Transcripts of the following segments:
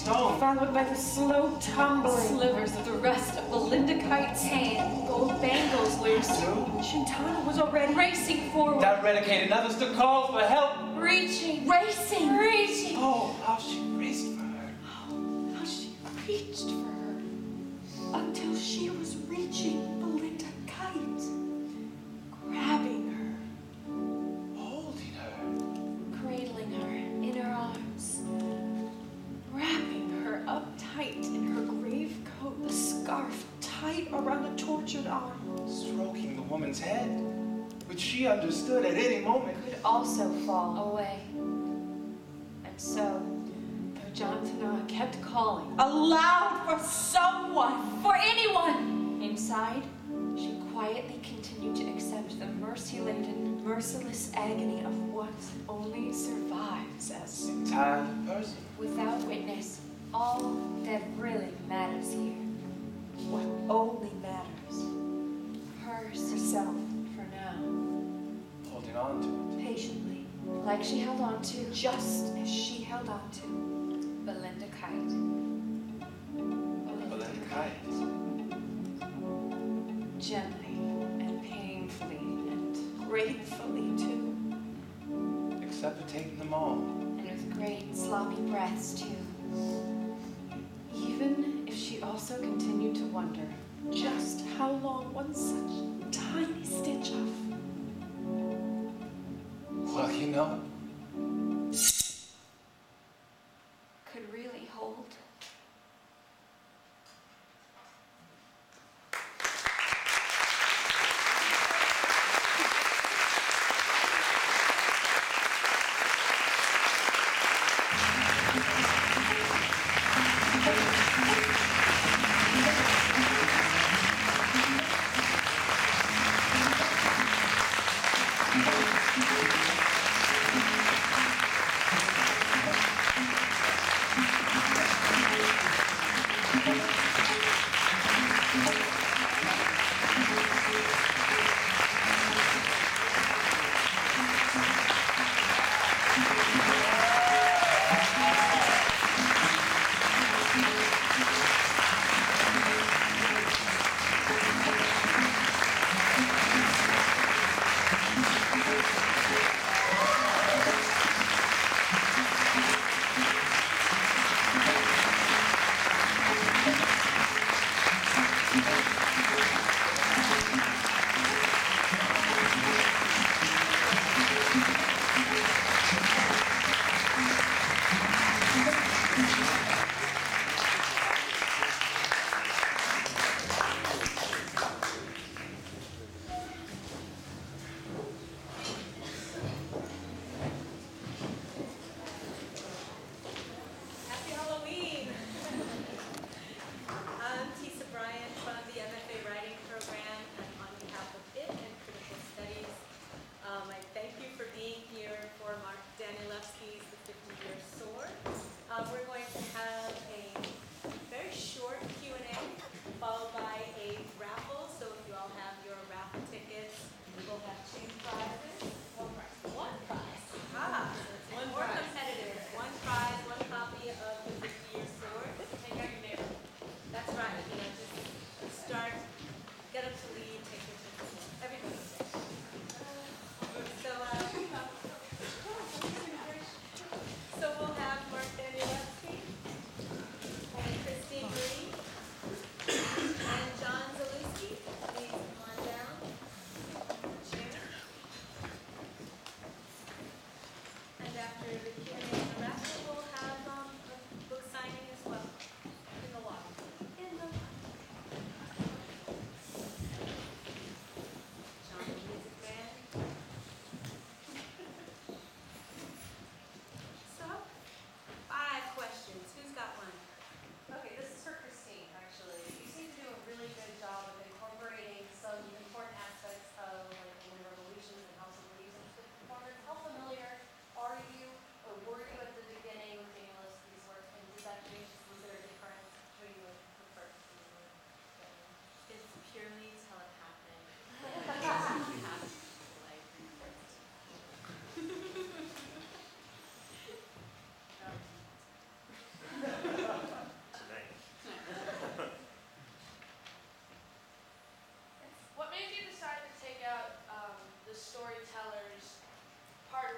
stone. Followed by the slow tumbling. Slivers of the rest of Belinda Kite's hand. Gold bangles loose. Shintana was already racing forward. That renegated others to call for help. Reaching. Racing. Reaching. Oh, how she raced for her. How she reached for her. Until she was reaching Belinda Kite. Grabbing her. Holding her. Cradling her in her arms. Wrapping her up tight in her grave coat, the scarf tight around a tortured arm. Stroking the woman's head, which she understood at any moment could also fall away. And so, though Jeanlouis kept calling aloud for someone, for anyone, inside, she quietly continued to accept the mercy-laden, merciless agony of what only survives as entirely personal. Without witness, all that really matters here. What only matters. Herself for now. Holding on to it. Patiently. Like she held on to. Just as she held on to. Belinda Kite. Belinda Kite. Gently and painfully and gratefully too. Except for taking them all. And with great sloppy breaths too. Even if she also continued to wonder just how long one such tiny stitch of. Well, you know, could really hold.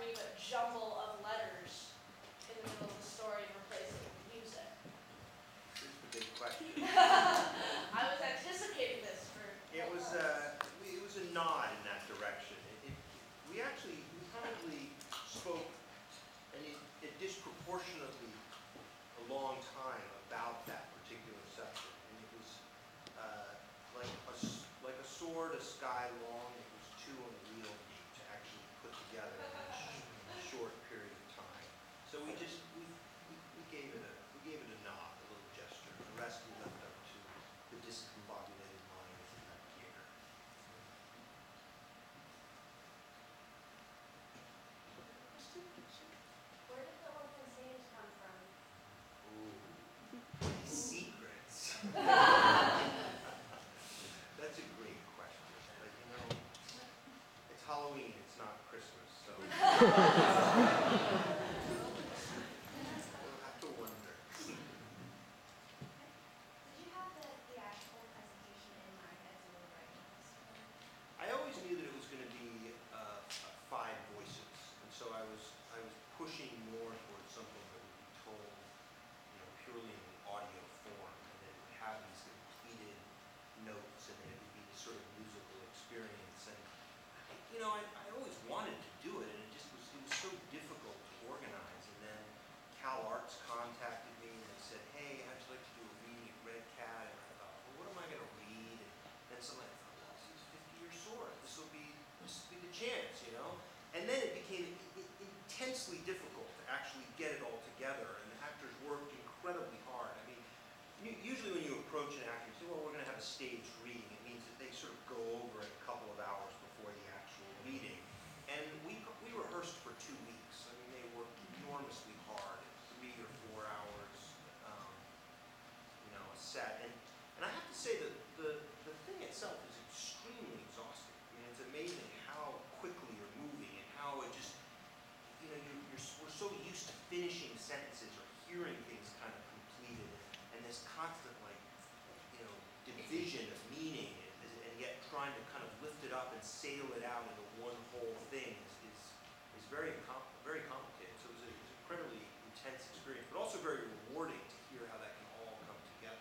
you a jumble of letters in the middle of the story and replace it with music? Here's the big question. I was anticipating this for. It was a nod in that direction. We probably spoke a disproportionately a long time about that particular section, and it was like a sword a sky long. It was too unwieldy to actually put together in a short period of time. So we gave it a nod, a little gesture. The rest we left up to the discombobulated mind of that theater. Where did the orphan sage come from? Ooh, secrets. That's a great question. But it's Halloween, it's not Christmas, so we'll have to wonder. Did you have the theatrical presentation in mind as you were writing this? I always knew that it was going to be 5 voices, and so I was pushing more towards something that would be told, purely in audio form, and that it would have these completed notes, and that it would be this sort of musical experience. And I always wanted to do it, and it was so difficult to organize. And then Cal Arts contacted me, and they said, "Hey, how'd you like to do a reading at Red Cat?" And I thought, well, what am I going to read? And then suddenly I thought, well, this is 50-year sword. This will be the chance, And then it became intensely difficult to actually get it all together, and the actors worked incredibly hard. I mean, usually when you approach an actor, you say, well, we're going to have a staged reading. It means that they sort of go over it a couple of hours before the actual reading. And we rehearsed for 2 weeks. I mean, they worked enormously hard, 3 or 4 hours, a set. And I have to say that the thing itself is extremely exhausting. I mean, it's amazing how quickly you're moving and how it just, we're so used to finishing sentences or hearing things kind of completed, and this constant, division of meaning, and yet trying to kind of lift it up and sail it out into one whole thing is very complicated. So it was an incredibly intense experience, but also very rewarding to hear how that can all come together.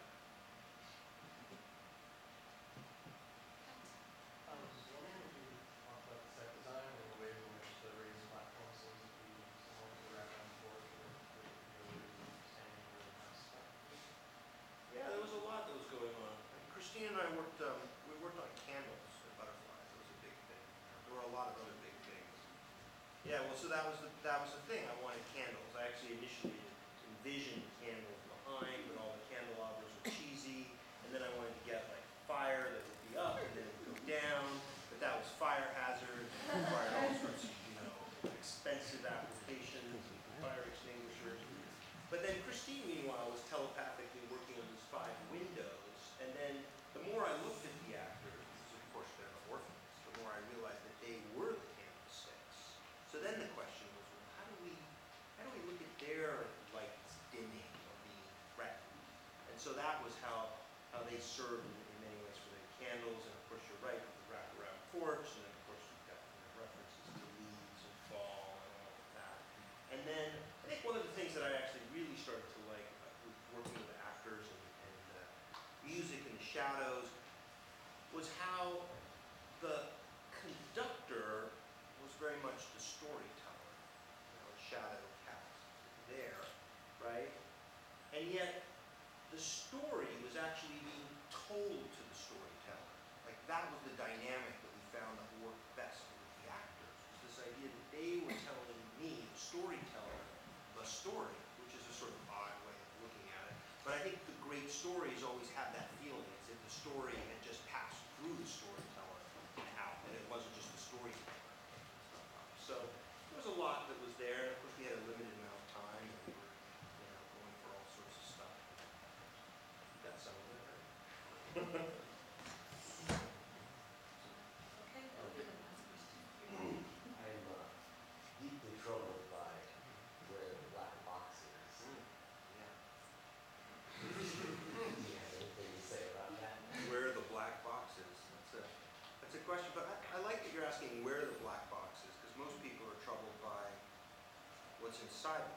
When you talk about the set design or the ways in which the raised platform seems to be someone to wrap on board or standing or stuff? Yeah, there was a lot that was going on. Christine and I worked on candles and butterflies. That was a big thing. There were a lot of other big things. Yeah, well, so that was the thing. I wanted candles. I actually initially envisioned candles behind, but all the candelabras were cheesy. And then I wanted to get fire that would be up and then it would go down. But that was fire hazard. It required all sorts of expensive applications and fire extinguishers. But then Christine, meanwhile, was telepathically working on these 5 windows. And then the more I looked at the actors, because of course they're the orphans, the more I realized that they were the candlesticks. So then the question was, well, how do we look at their lights dimming or being threatened? And so that was how they served in many ways for the candles. And of course, you're right with the wraparound porch. And then of course we've got references to leaves and fall and all of that. And then I think one of the things that I actually really started to like with working with the actors and music and the shadows was how the conductor was very much the storyteller, the shadow cast there, right? And yet the story was actually being told to the storyteller. That was the dynamic that we found that worked best with the actors. Was this idea that they were telling me, the storyteller, the story, which is a sort of odd way of looking at it. But I think the great stories always have that feeling, as if the story had just passed through the storyteller and out, and it wasn't just the storyteller. So there was a lot that was there, and of course we had a limited amount of time, and we were going for all sorts of stuff. You got some of it, right? Okay, that'll be the last question. I'm deeply troubled by where the black box is. Yeah. Do you have anything to say about that? Where the black box is. That's a question, but I like that you're asking where the black box is, because most people are troubled by outside of